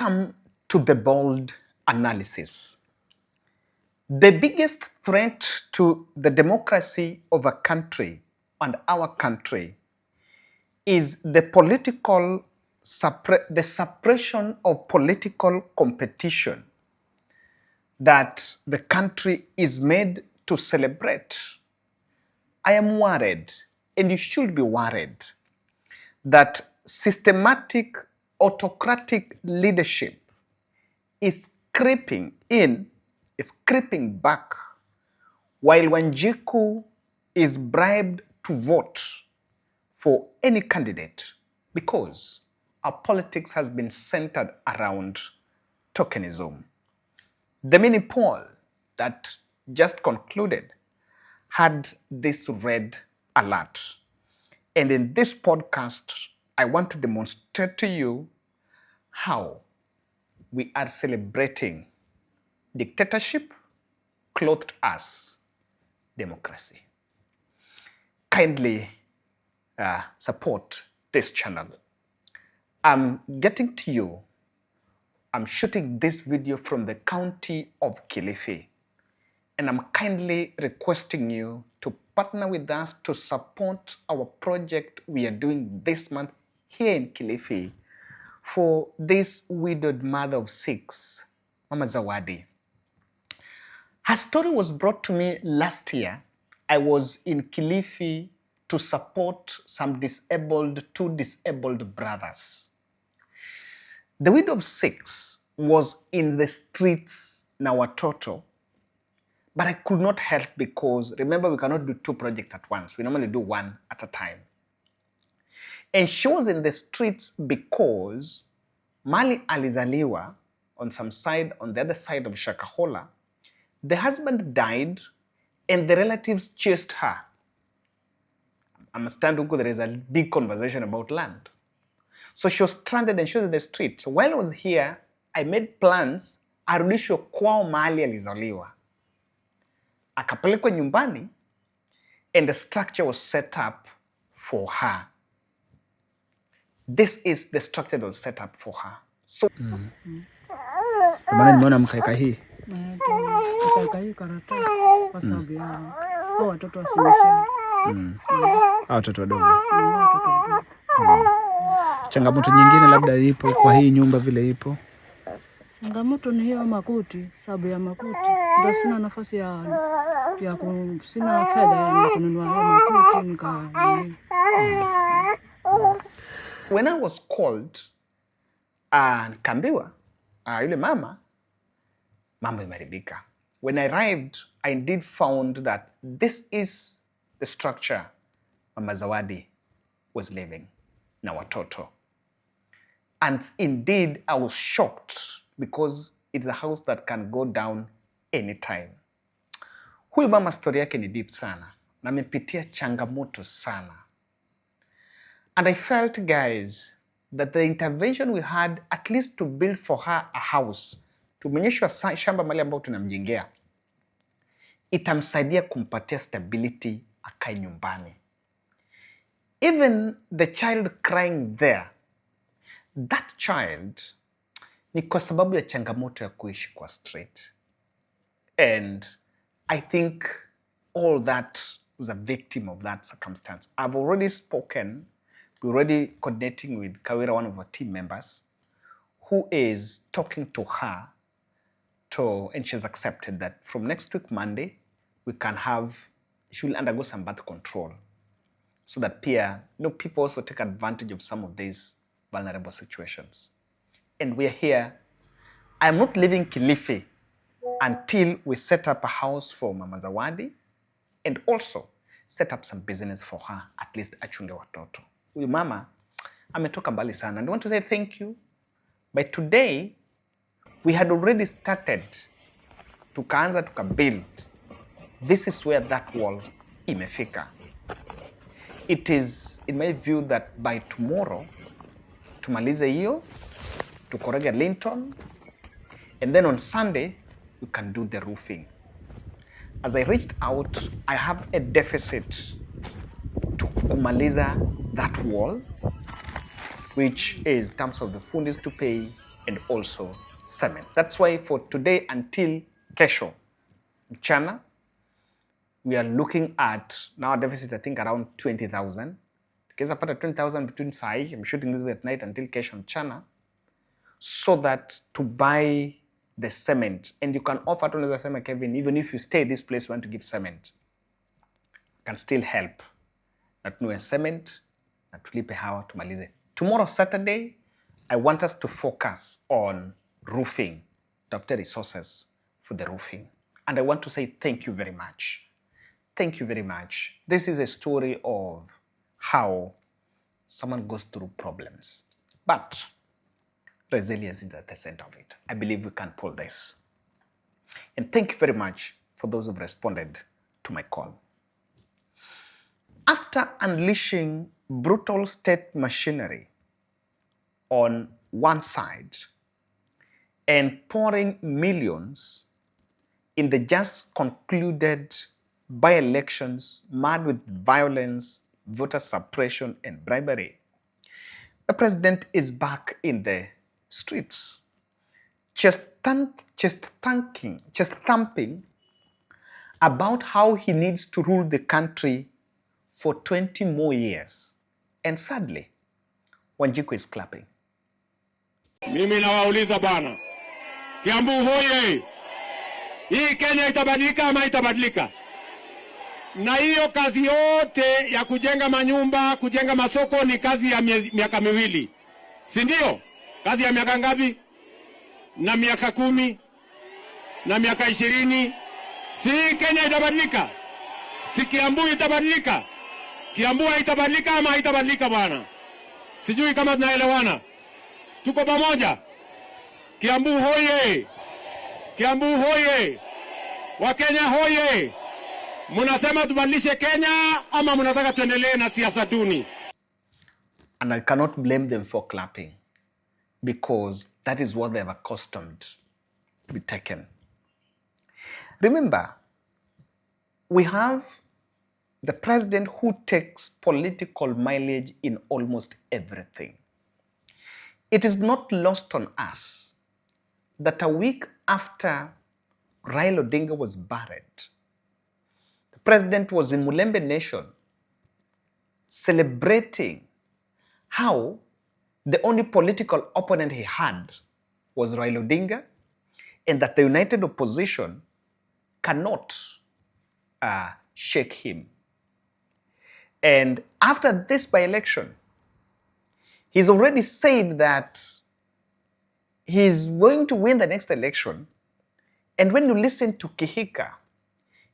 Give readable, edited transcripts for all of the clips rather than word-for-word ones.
Welcome to the bold analysis. The biggest threat to the democracy of a country and our country is the suppression of political competition that the country is made to celebrate. I am worried, and you should be worried, that systematic autocratic leadership is creeping back, while Wanjiku is bribed to vote for any candidate because our politics has been centered around tokenism. The mini poll that just concluded had this red alert. And in this podcast, I want to demonstrate to you how we are celebrating dictatorship clothed as democracy. Kindly support this channel. I'm getting to you. I'm shooting this video from the county of Kilifi, and I'm kindly requesting you to partner with us to support our project we are doing this month here in Kilifi for this widowed mother of 6, Mama Zawadi. Her story was brought to me last year. I was in Kilifi to support two disabled brothers. The widow of 6 was in the streets now at Toto, but I could not help because, remember, we cannot do 2 projects at once. We normally do 1 at a time. And she was in the streets because Mali alizaliwa on some side, on the other side of Shakahola. The husband died and the relatives chased her. I understand there is a big conversation about land. So she was stranded and she was in the street. So while I was here, I made plans arudishwe kwao mahali alizaliwa. Akapelekwa nyumbani and the structure was set up for her. This is the structure that was set up for her. So maana nimeona mkaeka hii. Mkaeka hii karatasi kwa sababu ya hao watoto wasimamishe. Watoto wadogo. Changamoto nyingine labda ipo kwa hii nyumba vile ipo? Changamoto ni hiyo makuti, sababu ya makuti. Ndio sina nafasi sina fedha ya kununua makuti When I was called, Kambiwa, yule mama imeharibika. When I arrived, I indeed found that this is the structure Mama Zawadi was living na watoto. And indeed, I was shocked because it's a house that can go down anytime. Huyu mama story yake ni deep sana na amepitia changamoto sana. And I felt, guys, that the intervention we had, at least to build for her a house, tumeonyeshwa shamba mali ambao tunamjengea, itamsaidia kumpatia stability akae nyumbani. Even the child crying there, that child ni kwa sababu ya changamoto ya kuishi kwa street. And I think all that was a victim of that circumstance. I've already spoken, we're already coordinating with Kawira, one of our team members, who is talking to her and she's accepted that from next week, Monday, she will undergo some birth control so that people also take advantage of some of these vulnerable situations. And we're here. I'm not leaving Kilifi until we set up a house for Mama Zawadi and also set up some business for her, at least achunge watoto. Huyu mama ametoka mbali sana. And I want to say thank you. By today, we had already started tukaanza tukabuild. This is where that wall imefika. It is in my view that by tomorrow, tumalize hiyo, tukorege linton, and then on Sunday, we can do the roofing. As I reached out, I have a deficit to kumaliza that wall, which is in terms of the fundis to pay and also cement. That's why for today until kesho mchana, we are looking at now deficit, I think around 20,000. Because I put 20,000 between sai, I'm shooting this way at night until kesho mchana, so that to buy the cement, and you can offer to the cement, Kevin, even if you stay this place, you want to give cement, can still help. Natunue cement, na tulipe hawa tumalize. Tomorrow, Saturday, I want us to focus on roofing, tafute resources for the roofing. And I want to say thank you very much. Thank you very much. This is a story of how someone goes through problems, but resilience is at the center of it. I believe we can pull this. And thank you very much for those who've responded to my call. After unleashing brutal state machinery on one side and pouring millions in the just concluded by-elections marred with violence, voter suppression, and bribery, the president is back in the streets, chest thumping about how he needs to rule the country for 20 more years. And sadly, Wanjiku is clapping. Mimi nawauliza bwana, Kiambu hoye, hii Kenya itabadilika ama itabadilika? Na hiyo kazi yote ya kujenga manyumba, kujenga masoko ni kazi ya miaka miwili. Si ndio? Kazi ya miaka ngapi? Na miaka 10 na miaka 20. Si Kenya itabadilika? Si Kiambu itabadilika? Kiambu itabadilika ama itabadilika bwana? Sijui kama tunaelewana. Tuko pamoja? Kiambu hoye! Kiambu hoye! Wakenya hoye! Munasema tubadilishe Kenya ama munataka tuendelee na siasa duni? And I cannot blame them for clapping, because that is what they have accustomed to be taken. Remember, we have the president who takes political mileage in almost everything. It is not lost on us that a week after Raila Odinga was buried, the president was in Mulembe Nation celebrating how the only political opponent he had was Raila Odinga, and that the united opposition cannot shake him. And after this by-election, he's already said that he's going to win the next election. And when you listen to Kihika,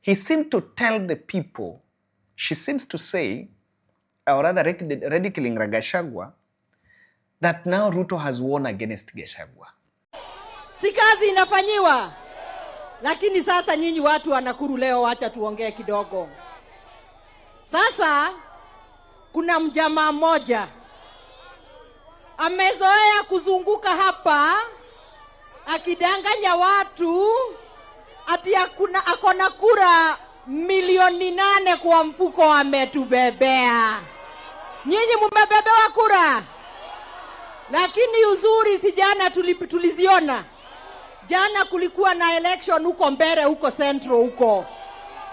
he seemed to tell the people, she seems to say, or rather ridiculing Gachagua, that now Ruto has won against Gachagua. Si kazi inafanyiwa. Lakini sasa nyinyi watu wa Nakuru leo wacha tuongee kidogo. Sasa kuna mjamaa mmoja amezoea kuzunguka hapa akidanganya watu ati akona kura milioni 8 kwa mfuko ametubebea. Nyinyi mmebebewa kura. Lakini uzuri si jana tuliziona. Jana kulikuwa na election huko Mbeere, huko Central huko.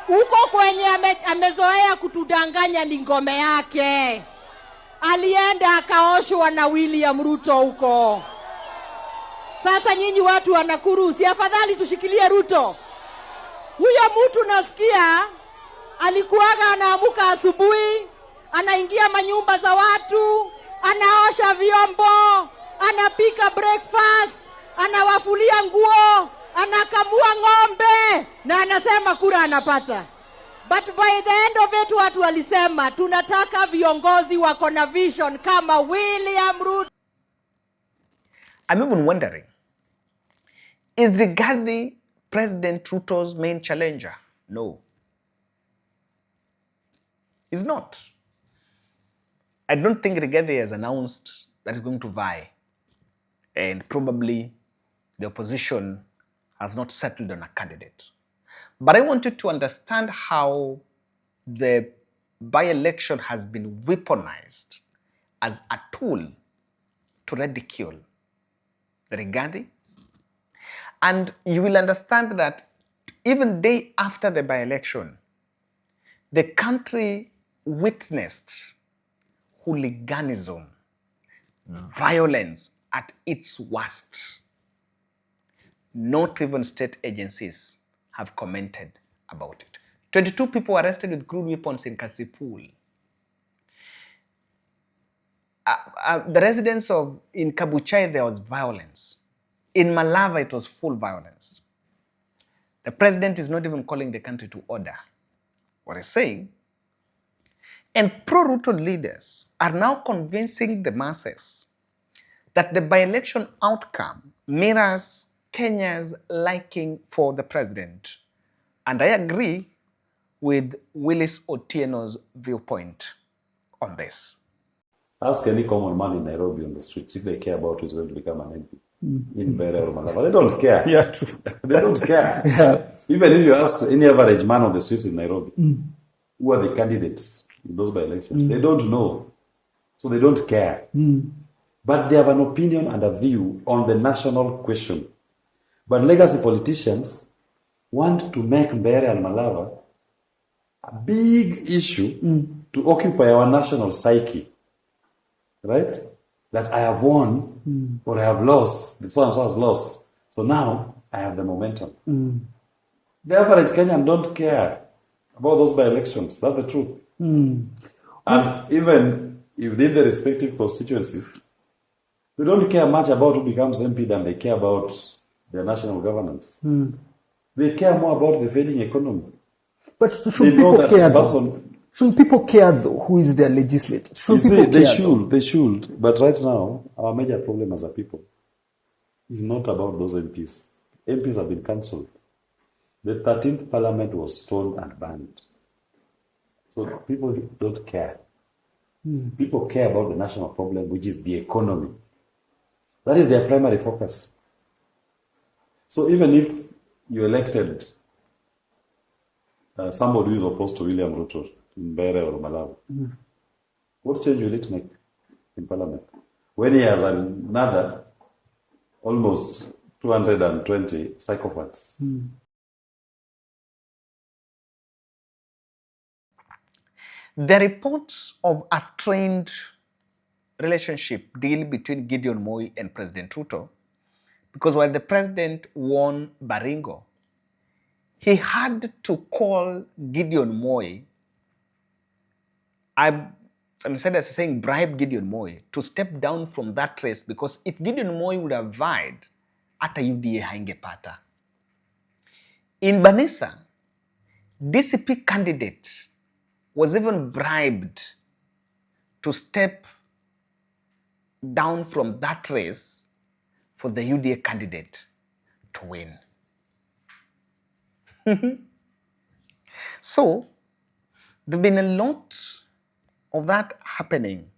Huko kwenye amezoea kutudanganya ni ngome yake. Alienda akaoshwa na William Ruto huko. Sasa nyinyi watu wa Nakuru, si afadhali tushikilie Ruto? Huyo mtu nasikia alikuwaga anaamuka asubuhi, anaingia manyumba za watu, anaosha vyombo, anapika breakfast, anawafulia nguo, anakamua ng'ombe, na anasema kura anapata. But by the end of it, watu walisema tunataka viongozi wako na vision kama William Ruto. I'm even wondering, is Rigathi President Ruto's main challenger? No. He's not. I don't think Rigathi has announced that he's going to vie. And probably the opposition has not settled on a candidate. But I want you to understand how the by-election has been weaponized as a tool to ridicule the Rigathi. And you will understand that even day after the by-election, the country witnessed hooliganism, violence at its worst. Not even state agencies have commented about it. 22 people arrested with crude weapons in Kasipul. The residents in Kabuchai, there was violence. In Malava, it was full violence. The president is not even calling the country to order. What he's saying, and pro-Ruto leaders are now convincing the masses that the by-election outcome mirrors Kenya's liking for the president. And I agree with Willis Otieno's viewpoint on this. Ask any common man in Nairobi on the streets if they care about who's going to become an MP in Mbeere or Malava. They don't care. Yeah, true. They don't care. Yeah. Even if you ask any average man on the streets in Nairobi, who are the candidates in those by-elections, they don't know. So they don't care. But they have an opinion and a view on the national question. But legacy politicians want to make Mbeere and Malava a big issue to occupy our national psyche. Right? That I have won or I have lost. The so-and-so has lost. So now I have the momentum. The average Kenyan don't care about those by-elections. That's the truth. And even within the respective constituencies, they don't care much about who becomes MP than they care about their national governance. They care more about the failing economy. But should people care though? Should people care though who is their legislator? Should people care? They should. But right now, our major problem as a people is not about those MPs. MPs have been cancelled. The 13th parliament was stoned and banned. So people don't care. People care about the national problem, which is the economy. That is their primary focus. So even if you elected somebody who is opposed to William Ruto in Mbeere or Malava, what change will it make in parliament? When he has another almost 220 psychopaths. The reports of a strained relationship deal between Gideon Moi and President Ruto, because while the president won Baringo, he had to call Gideon Moi, instead of saying bribe Gideon Moi to step down from that race, because if Gideon Moi would have vied, hata UDA haingepata. In Banisa, DCP candidate was even bribed to step down from that race for the UDA candidate to win. So, there's been a lot of that happening.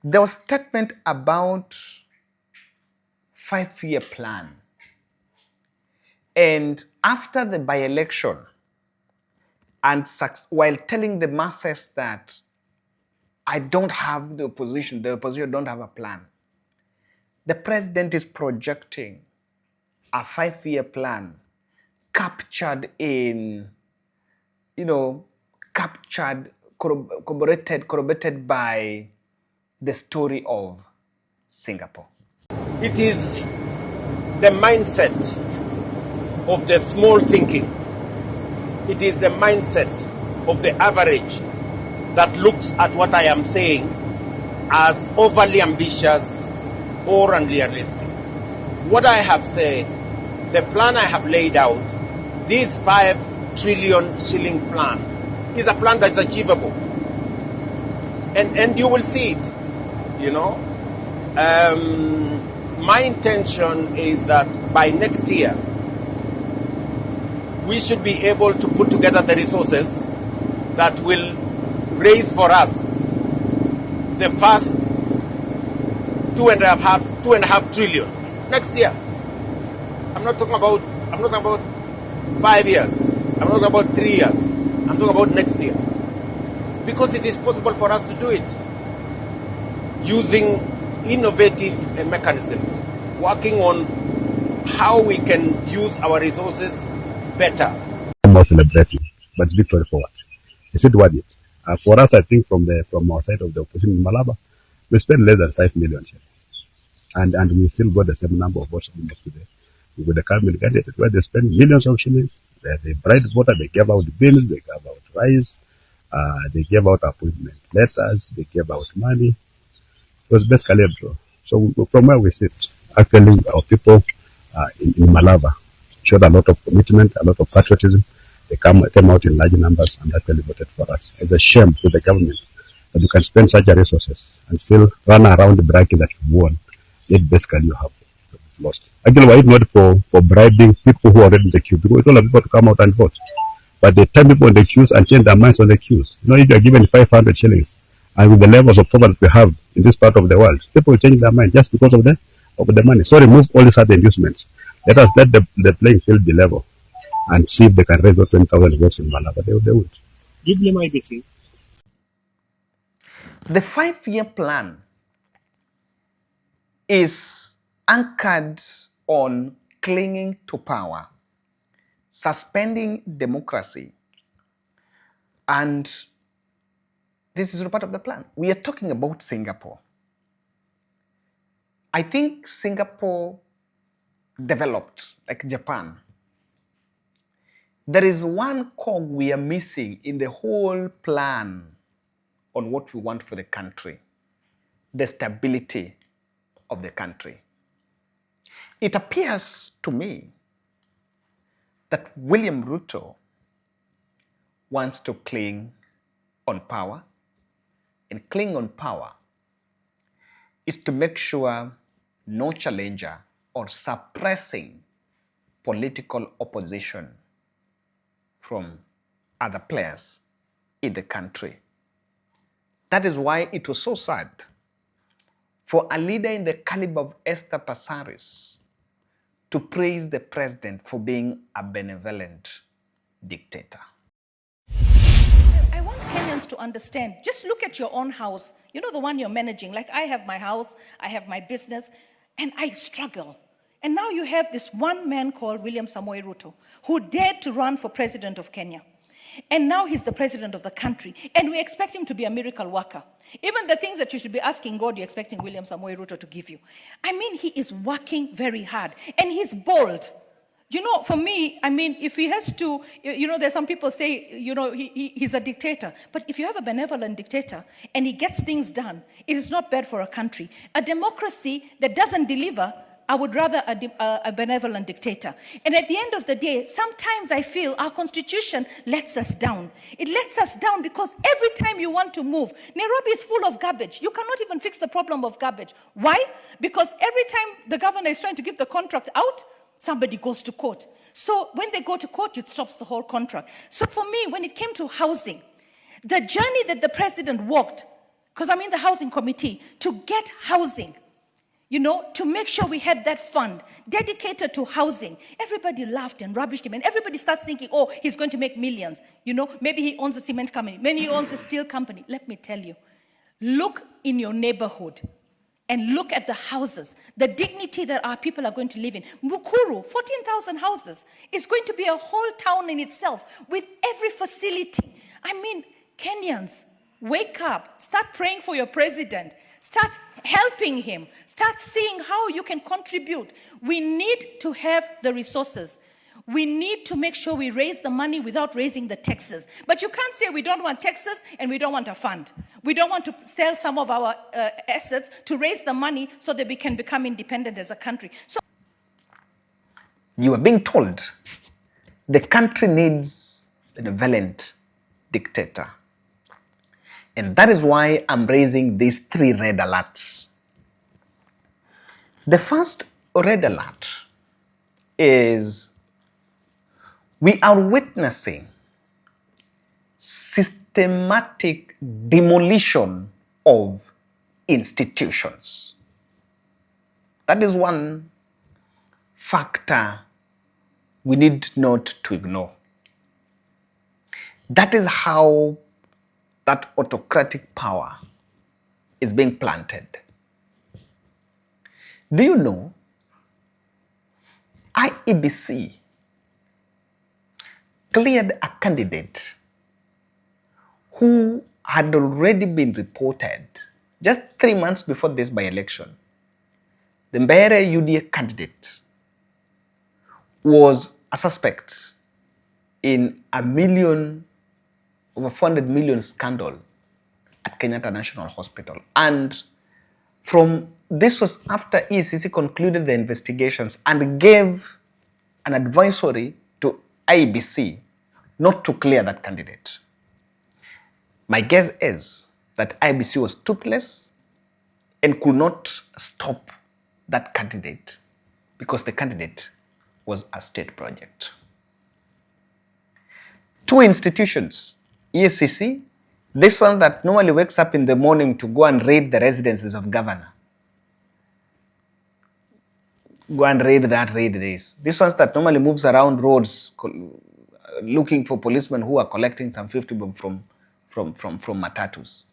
There was a statement about 5-year plan. And after the by-election, and while telling the masses that I don't have the opposition don't have a plan, the president is projecting a 5-year plan captured in, corroborated by the story of Singapore. It is the mindset of the small thinking. It is the mindset of the average that looks at what I am saying as overly ambitious or unrealistic. What I have said, the plan I have laid out, this 5 trillion shilling plan, is a plan that is achievable. And you will see it, My intention is that by next year, we should be able to put together the resources that will raise for us the first 2.5 trillion next year. I'm not talking about 5 years. I'm not talking about 3 years. I'm talking about next year. Because it is possible for us to do it using innovative mechanisms. working on how we can use our resources better. More celebrating, but it's victory forward. Is it worth it? For us, I think from our side of the opposition in Malaba, we spent less than 5 million shillings. And we still got the same number of votes today. With the current candidate, where they spend millions of shillings, they bribed voters, they gave out bills, they gave out rice, they gave out appointment letters, they gave out money. It was basically a draw. So from where we sit, actually our people in Malava showed a lot of commitment, a lot of patriotism. They came out in large numbers and actually voted for us. It's a shame to the government that you can spend such resources and still run around the bracket that you won. Yet basically you have lost. Actually, why not for bribing people who are already in the queue? Because all of people to come out and vote. But they turn people in the queues and change their minds on the queues. You know, if you are given 500 shillings, and with the levels of poverty we have in this part of the world, people will change their mind just because of the money. So remove all these other inducements. Let the playing field be level and see if they can raise those 20,000 votes in Malaba. They would. Give me my BC. The 5-year plan is anchored on clinging to power, suspending democracy, and this is part of the plan. We are talking about Singapore. I think Singapore developed like Japan. There is one cog we are missing in the whole plan on what we want for the country: the stability of the country. It appears to me that William Ruto wants to cling on power, and cling on power is to make sure no challenger or suppressing political opposition from other players in the country. That is why it was so sad for a leader in the caliber of Esther Passaris to praise the president for being a benevolent dictator. I want Kenyans to understand, just look at your own house. You know, the one you're managing. Like, I have my house, I have my business, and I struggle. And now you have this one man called William Samoei Ruto, who dared to run for president of Kenya. And now he's the president of the country. And we expect him to be a miracle worker. Even the things that you should be asking God, you're expecting William Samoei Ruto to give you. I mean, he is working very hard. And he's bold. You know, for me, I mean, if he has to, you know, there's some people say, you know, he's a dictator. But if you have a benevolent dictator and he gets things done, it is not bad for a country. A democracy that doesn't deliver, I would rather a benevolent dictator. And at the end of the day, sometimes I feel our constitution lets us down. It lets us down because every time you want to move, Nairobi is full of garbage. You cannot even fix the problem of garbage. Why? Because every time the governor is trying to give the contract out, somebody goes to court. So when they go to court, it stops the whole contract. So for me, when it came to housing, the journey that the president walked, because I'm in the housing committee, to get housing, you know, to make sure we had that fund dedicated to housing. Everybody laughed and rubbished him, and everybody starts thinking, oh, he's going to make millions. You know, maybe he owns a cement company, maybe he owns a steel company. Let me tell you, look in your neighborhood and look at the houses, the dignity that our people are going to live in. Mukuru, 14,000 houses, is going to be a whole town in itself with every facility. I mean, Kenyans, wake up, start praying for your president, start helping him, start seeing how you can contribute. We need to have the resources. We need to make sure we raise the money without raising the taxes. But you can't say we don't want taxes and we don't want a fund. We don't want to sell some of our assets to raise the money so that we can become independent as a country. So you are being told the country needs a benevolent dictator. And that is why I'm raising these 3 red alerts. The first red alert is we are witnessing systematic demolition of institutions. That is one factor we need not to ignore. That is how that autocratic power is being planted. Do you know IEBC cleared a candidate who had already been reported just 3 months before this by-election. The Mbeere UDA candidate was a suspect in over 400 million scandal at Kenyatta National Hospital. And this was after ECC concluded the investigations and gave an advisory to IEBC not to clear that candidate. My guess is that IEBC was toothless and could not stop that candidate because the candidate was a state project. 2 institutions, ECC, this one that normally wakes up in the morning to go and raid the residences of governor. Go and raid that, raid this. This one that normally moves around roads looking for policemen who are collecting some 50 bob from matatus.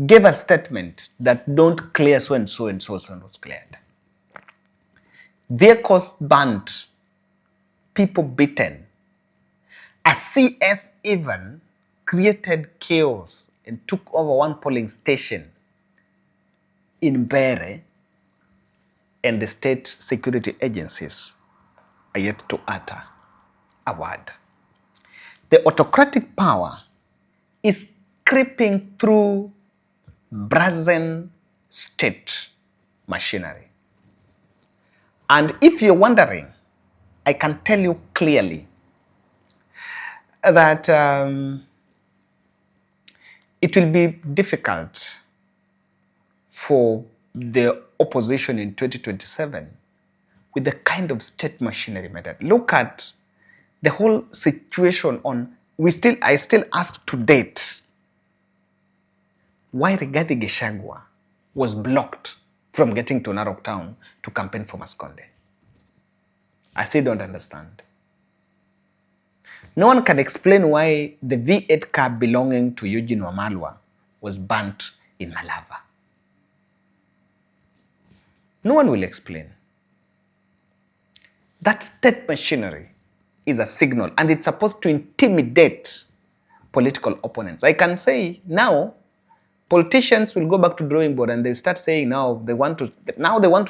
Gave a statement that don't clear so and so was cleared. Vehicles burnt, people beaten. A CS even created chaos and took over one polling station in Mbeere, and the state security agencies are yet to utter a word. The autocratic power is creeping through brazen state machinery. And if you're wondering, I can tell you clearly that it will be difficult for the opposition in 2027 with the kind of state machinery method. Look at the whole situation on, I still ask to date why Rigathi Gachagua was blocked from getting to Narok town to campaign for Maskonde. I still don't understand. No one can explain why the V8 car belonging to Eugene Wamalwa was burnt in Malava. No one will explain. That state machinery is a signal, and it's supposed to intimidate political opponents. I can say now, politicians will go back to drawing board and they'll start saying now they want to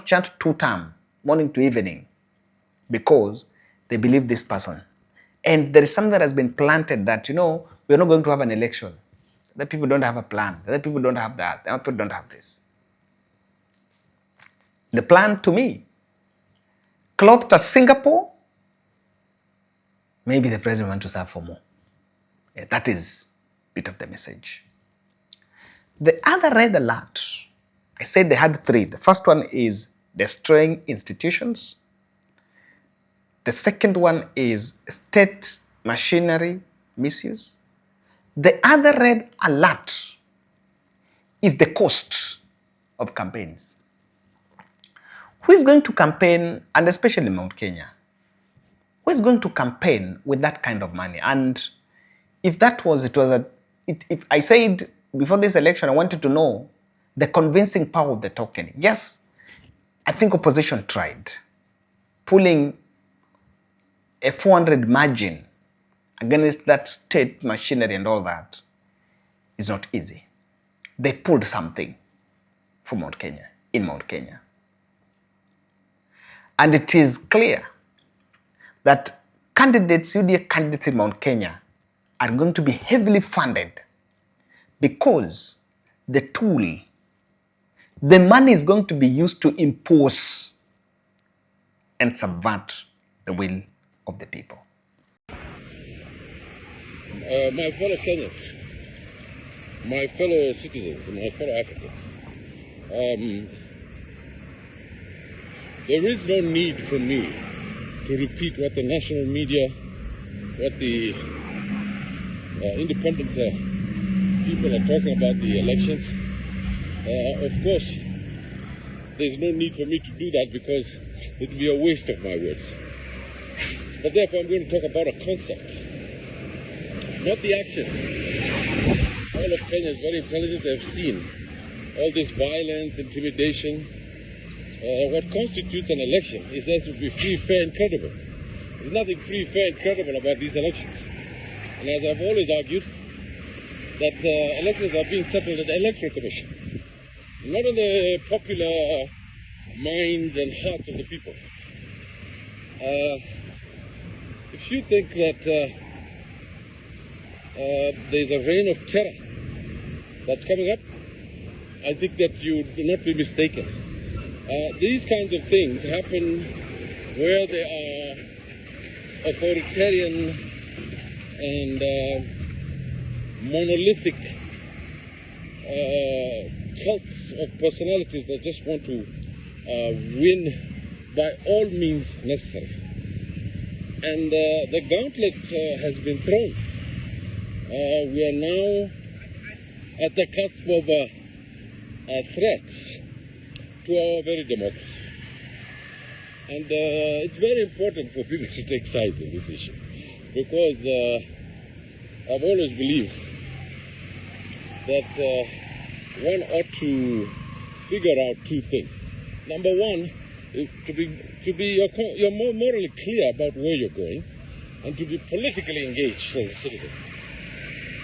chant 2-term, morning to evening, because they believe this person. And there is something that has been planted that, we're not going to have an election. That people don't have a plan. That people don't have that. That people don't have this. The plan, to me, clothed as Singapore, maybe the president wants to serve for more. Yeah, that is a bit of the message. The other red alert, I said they had 3. The first one is destroying institutions. The second one is state machinery misuse. The other red alert is the cost of campaigns. Who is going to campaign, and especially Mount Kenya, who is going to campaign with that kind of money? And if that was, if I said before this election, I wanted to know the convincing power of the token. Yes, I think opposition tried. Pulling a 400 margin against that state machinery and all that is not easy. They pulled something for Mount Kenya, in Mount Kenya. And it is clear that UDA candidates in Mount Kenya are going to be heavily funded because the money is going to be used to impose and subvert the will of the people. My fellow Kenyans, my fellow citizens, and my fellow Africans, there is no need for me to repeat what the national media, what the independent people are talking about the elections. Of course, there's no need for me to do that because it would be a waste of my words. But therefore, I'm going to talk about a concept, not the actions. All of Kenya is very intelligent. They've seen all this violence, intimidation, what constitutes an election is that it should be free, fair, and credible. There's nothing free, fair, and credible about these elections. And as I've always argued, that elections are being settled at the Electoral Commission, not in the popular minds and hearts of the people. If you think that there's a reign of terror that's coming up, I think that you do not be mistaken. These kinds of things happen where there are authoritarian and monolithic cults of personalities that just want to win by all means necessary. And the gauntlet has been thrown. We are now at the cusp of threats to our very democracy. And it's very important for people to take sides in this issue, because I've always believed that one ought to figure out two things. Number one, you're more morally clear about where you're going, and to be politically engaged as a citizen.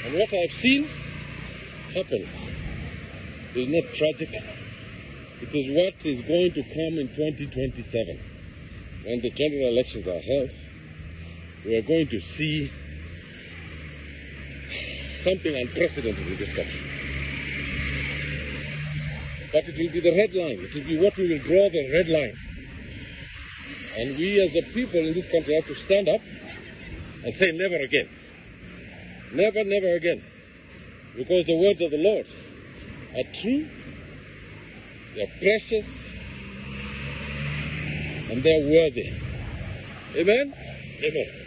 And what I've seen happen is not tragic. It is what is going to come in 2027. When the general elections are held, we are going to see something unprecedented in this country. But it will be the red line. It will be what we will draw the red line. And we as a people in this country have to stand up and say never again. Never, never again. Because the words of the Lord are true, they're precious, and they're worthy. Amen? Amen.